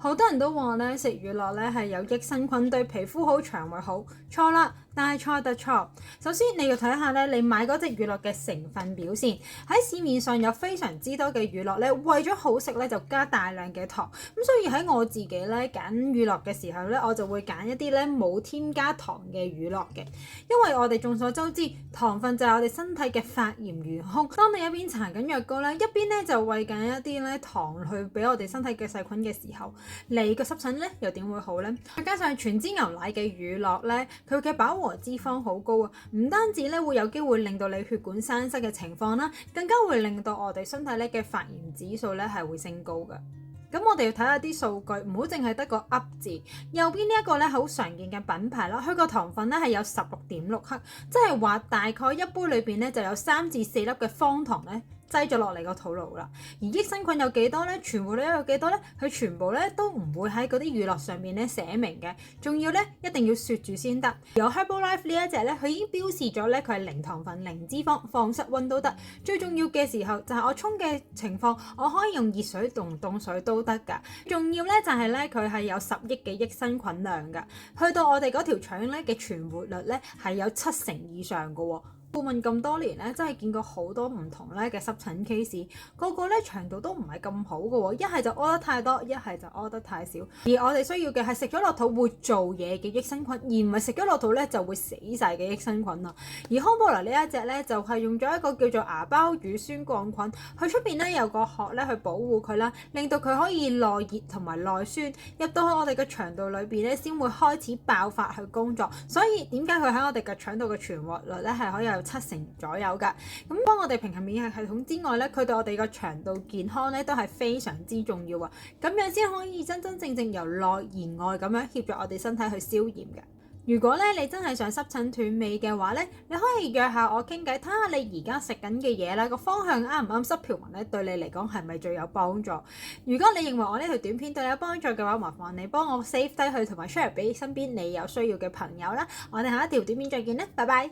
好多人都話咧食乳酪咧係有益生菌，對皮膚好、腸胃好，錯啦，但係錯得錯。首先你要睇下咧，你買嗰隻乳酪嘅成分表先。喺市面上有非常之多嘅乳酪咧，為咗好食咧就加大量嘅糖。咁所以喺我自己咧揀乳酪嘅時候咧，我就會揀一啲咧冇添加糖嘅乳酪嘅，因為我哋眾所周知，糖分就係我哋身體嘅發炎元兇。當你一邊搽緊藥膏咧，一邊咧就餵緊一啲咧糖去俾我哋身體嘅細菌嘅時候，你個濕疹咧又點會好呢？再加上全脂牛奶嘅乳酪咧，佢嘅飽和脂肪好高啊，唔單止咧會有機會令到你血管栓塞嘅情況啦，更加會令到我哋身體咧嘅發炎指數咧係會升高嘅。咁我哋要睇下啲數據，唔好淨係得個噏字。右邊呢一個咧好常見嘅品牌啦，佢個糖分咧係有16.6克，即係話大概一杯裏邊咧就有3至4粒嘅方糖咧擠咗落嚟個肚度啦。而益生菌有幾多咧？存活率有幾多咧？佢全部咧都唔會喺嗰啲乳酪上面咧寫明嘅，仲要咧一定要雪住先得。有 Herbalife 呢一隻咧，佢已經標示咗咧佢係零糖分、零脂肪，放室溫都得。最重要嘅時候就係我沖嘅情況，我可以用熱水同凍水都得㗎。重要咧就係咧佢係有10億嘅益生菌量㗎，去到我哋嗰條腸咧嘅存活率咧係有70%以上㗎喎。顧問咁多年咧，真係見過好多唔同咧嘅濕疹 case， 個個咧腸道都唔係咁好嘅喎，一係就屙得太多，一係就屙得太少。而我哋需要嘅係食咗落肚會做嘢嘅益生菌，而唔係食咗落肚咧就會死晒嘅益生菌啊。而康寶萊呢一隻咧就係用咗一個叫做芽孢乳酸桿菌，佢出邊咧有個殼咧去保護佢啦，令到佢可以耐熱同埋耐酸，入到去我哋嘅腸道裏邊咧先會開始爆發去工作。所以點解佢喺我哋嘅腸道嘅存活率咧係可以有70%左右㗎？咁幫我哋平衡免疫系統之外咧，佢對我哋個腸道健康咧都係非常之重要啊！咁樣先可以真真正正由內而外咁樣協助我哋身體去消炎嘅。如果咧你真係想濕疹斷尾嘅話咧，你可以約下我傾偈，睇下你而家食緊嘅嘢咧個方向啱唔啱濕條紋咧，對你嚟講係咪最有幫助？如果你認為我呢條短片對你有幫助嘅話，麻煩你幫我 save 低佢同埋 share 俾身邊你有需要嘅朋友啦。我哋下一條短片再見啦，拜拜。